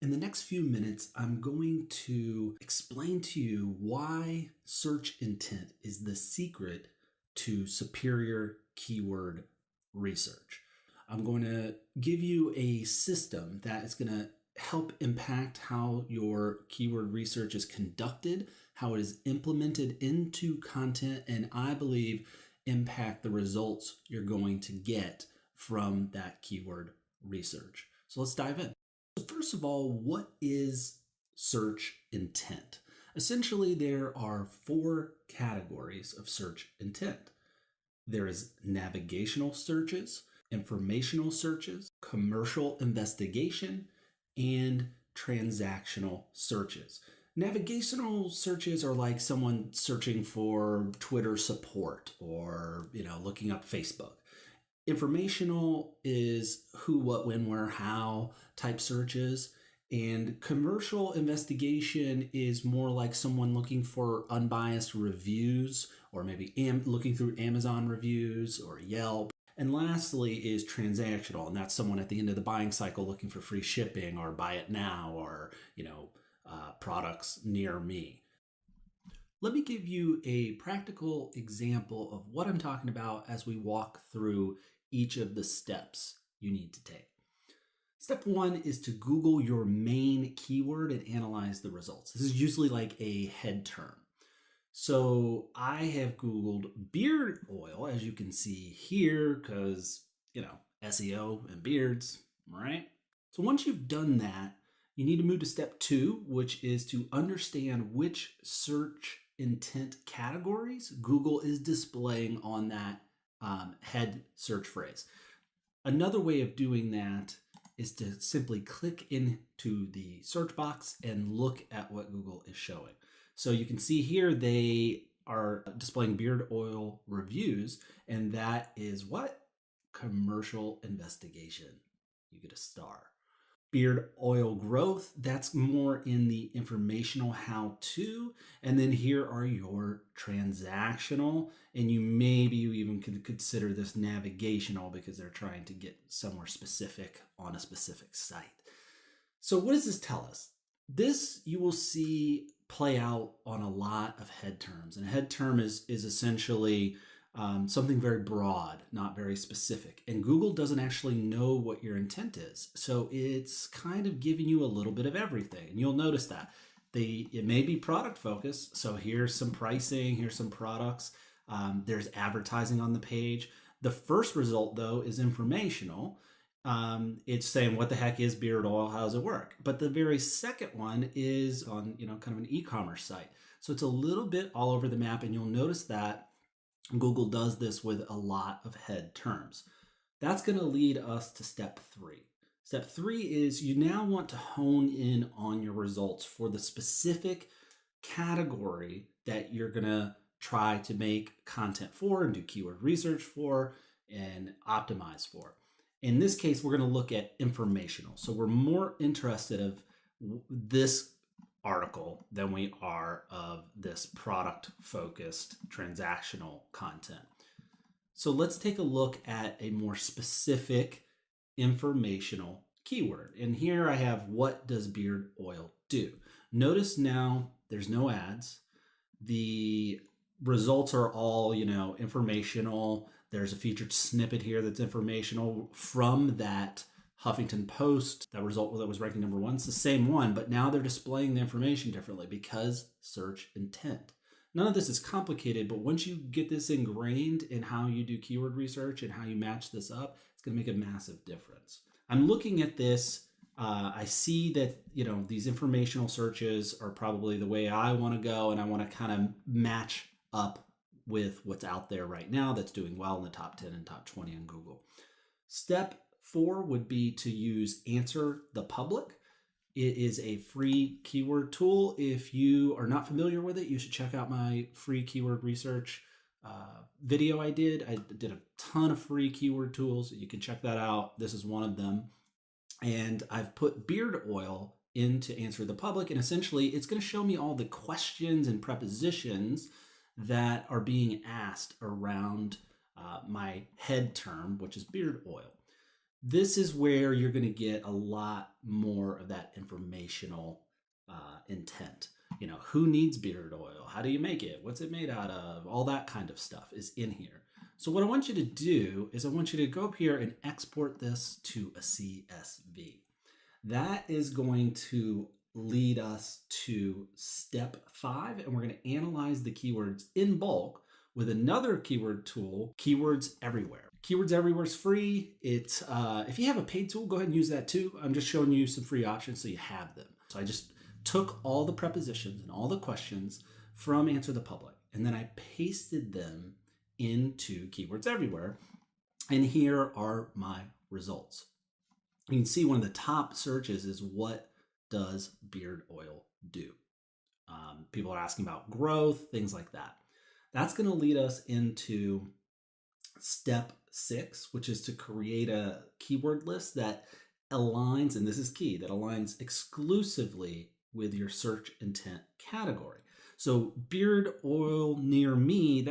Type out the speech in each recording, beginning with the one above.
In the next few minutes, I'm going to explain to you why search intent is the secret to superior keyword research. I'm going to give you a system that is going to help impact how your keyword research is conducted, how it is implemented into content, and I believe impact the results you're going to get from that keyword research. So let's dive in. First of all, what is search intent? Essentially, there are 4 categories of search intent. There is navigational searches, informational searches, commercial investigation, and transactional searches. Navigational searches are like someone searching for Twitter support or, looking up Facebook. Informational is who, what, when, where, how type searches. And commercial investigation is more like someone looking for unbiased reviews, or maybe looking through Amazon reviews or Yelp. And lastly is transactional, and that's someone at the end of the buying cycle looking for free shipping or buy it now or, products near me. Let me give you a practical example of what I'm talking about as we walk through each of the steps you need to take. Step 1 is to Google your main keyword and analyze the results. This is usually like a head term. So I have Googled beard oil, as you can see here, because, SEO and beards, right? So once you've done that, you need to move to step 2, which is to understand which search intent categories Google is displaying on that head search phrase. Another way of doing that is to simply click into the search box and look at what Google is showing. So you can see here they are displaying beard oil reviews, and that is what? Commercial investigation. You get a star. Beard oil growth, that's more in the informational how-to. And then here are your transactional, and you even could consider this navigational because they're trying to get somewhere specific on a specific site. So what does this tell us? This you will see play out on a lot of head terms. And a head term is essentially something very broad, not very specific. And Google doesn't actually know what your intent is. So it's kind of giving you a little bit of everything. And you'll notice that. It may be product focused. So here's some pricing, here's some products. There's advertising on the page. The first result, though, is informational. It's saying, what the heck is beard oil? How does it work? But the very second one is on, kind of an e-commerce site. So it's a little bit all over the map. And you'll notice that Google does this with a lot of head terms. That's going to lead us to step 3. Step 3 is you now want to hone in on your results for the specific category that you're going to try to make content for and do keyword research for and optimize for. In this case, we're going to look at informational. So we're more interested of this article than we are of this product-focused transactional content. So let's take a look at a more specific informational keyword. And here I have, what does beard oil do? Notice now there's no ads. The results are all, informational. There's a featured snippet here that's informational from that Huffington Post, that result that was ranking number 1. It's the same one, but now they're displaying the information differently because search intent. None of this is complicated, but once you get this ingrained in how you do keyword research and how you match this up, it's going to make a massive difference. I'm looking at this. I see that, these informational searches are probably the way I want to go, and I want to kind of match up with what's out there right now that's doing well in the top 10 and top 20 on Google. Step 4 would be to use Answer the Public. It is a free keyword tool. If you are not familiar with it, you should check out my free keyword research video I did. I did a ton of free keyword tools. You can check that out. This is one of them. And I've put beard oil into Answer the Public, and essentially it's going to show me all the questions and prepositions that are being asked around my head term, which is beard oil. This is where you're going to get a lot more of that informational intent. You know, who needs beard oil? How do you make it? What's it made out of? All that kind of stuff is in here. So what I want you to do is I want you to go up here and export this to a CSV. That is going to lead us to step 5, and we're going to analyze the keywords in bulk with another keyword tool, Keywords Everywhere. Keywords Everywhere is free. It's if you have a paid tool, go ahead and use that too. I'm just showing you some free options so you have them. So I just took all the prepositions and all the questions from Answer the Public, and then I pasted them into Keywords Everywhere, and here are my results. You can see one of the top searches is what does beard oil do? People are asking about growth, things like that. That's going to lead us into step 6, which is to create a keyword list that aligns, and this is key, that aligns exclusively with your search intent category. So beard oil near me,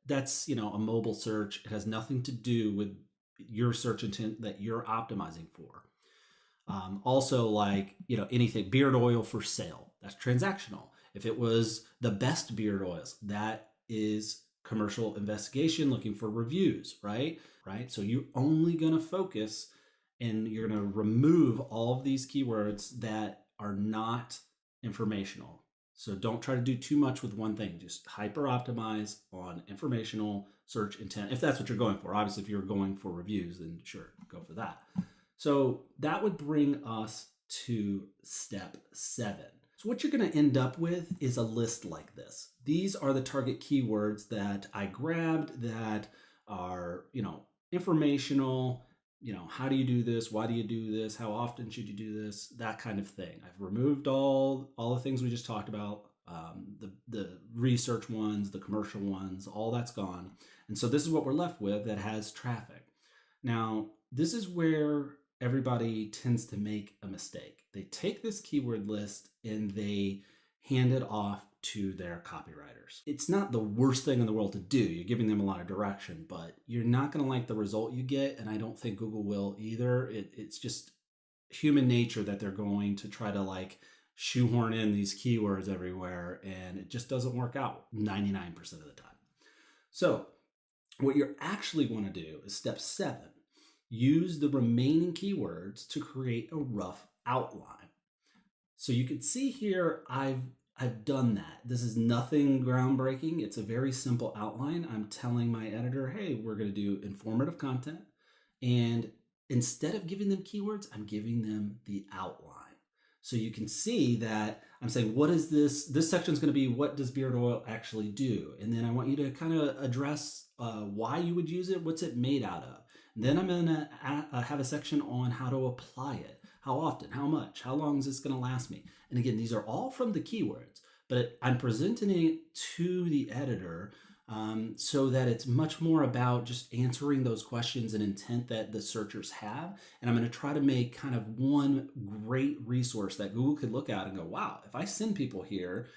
that's, you know, a mobile search. It has nothing to do with your search intent that you're optimizing for. Also, like, you know, anything beard oil for sale, that's transactional. If it was the best beard oils, that is commercial investigation looking for reviews, right? So you're only going to focus and you're going to remove all of these keywords that are not informational. So don't try to do too much with one thing. Just hyper optimize on informational search intent. If that's what you're going for. Obviously, if you're going for reviews, then sure, go for that. So that would bring us to step 7. So what you're going to end up with is a list like this. These are the target keywords that I grabbed that are, you know, informational. You know, how do you do this? Why do you do this? How often should you do this? That kind of thing. I've removed all the things we just talked about, the research ones, the commercial ones, all that's gone. And so this is what we're left with that has traffic. Now, this is where everybody tends to make a mistake. They take this keyword list and they hand it off to their copywriters. It's not the worst thing in the world to do. You're giving them a lot of direction, but you're not going to like the result you get, and I don't think Google will either. It's just human nature that they're going to try to like shoehorn in these keywords everywhere, and it just doesn't work out 99% of the time. So what you're actually going to do is step 7. Use the remaining keywords to create a rough outline. So you can see here, I've done that. This is nothing groundbreaking. It's a very simple outline. I'm telling my editor, hey, we're going to do informative content. And instead of giving them keywords, I'm giving them the outline. So you can see that I'm saying, what is this? This section is going to be, what does beard oil actually do? And then I want you to kind of address why you would use it, what's it made out of. And then I'm going to have a section on how to apply it. How often, how much, how long is this going to last me? And again, these are all from the keywords, but I'm presenting it to the editor so that it's much more about just answering those questions and intent that the searchers have. And I'm going to try to make kind of one great resource that Google could look at and go, wow, if I send people here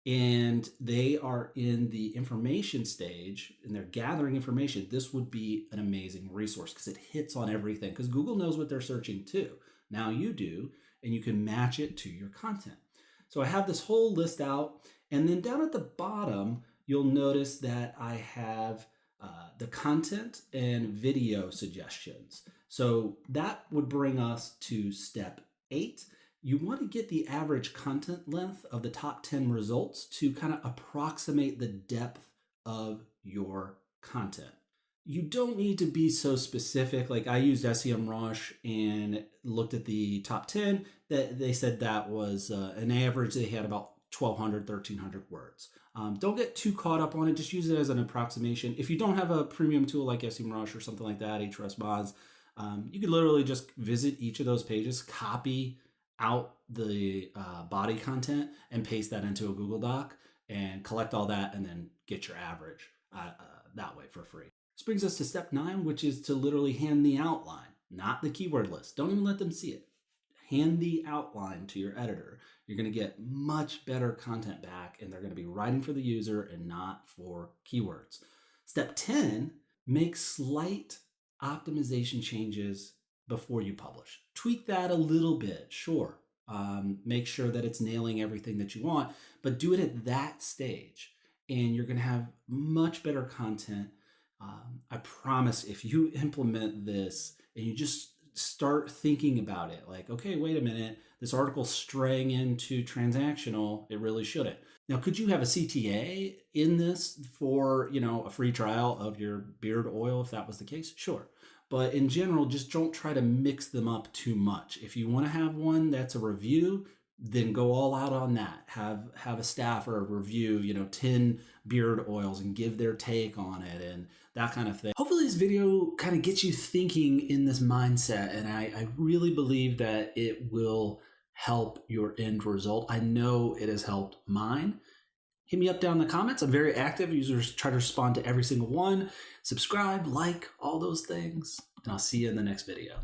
and they are in the information stage and they're gathering information, this would be an amazing resource because it hits on everything, because Google knows what they're searching too. Now you do, and you can match it to your content. So I have this whole list out, and then down at the bottom, you'll notice that I have the content and video suggestions. So that would bring us to step 8. You want to get the average content length of the top 10 results to kind of approximate the depth of your content. You don't need to be so specific. Like I used SEMrush and looked at the top 10. That they said that was an average. They had about 1,200, 1,300 words. Don't get too caught up on it. Just use it as an approximation. If you don't have a premium tool like SEMrush or something like that, Ahrefs Moz, you could literally just visit each of those pages, copy out the body content, and paste that into a Google Doc and collect all that, and then get your average that way for free. This brings us to step 9, which is to literally hand the outline, not the keyword list. Don't even let them see it. Hand the outline to your editor. You're going to get much better content back, and they're going to be writing for the user and not for keywords. Step 10, make slight optimization changes before you publish. Tweak that a little bit, sure. Make sure that it's nailing everything that you want, but do it at that stage, and you're going to have much better content. I promise if you implement this and you just start thinking about it, like, okay, wait a minute, this article's straying into transactional, it really shouldn't. Now, could you have a CTA in this for, a free trial of your beard oil if that was the case? Sure. But in general, just don't try to mix them up too much. If you want to have one that's a review, then go all out on that. Have a staffer review, 10 beard oils and give their take on it and that kind of thing. Hopefully this video kind of gets you thinking in this mindset, and I really believe that it will help your end result. I know it has helped mine. Hit me up down in the comments. I'm very active. Users try to respond to every single one. Subscribe, like, all those things, and I'll see you in the next video.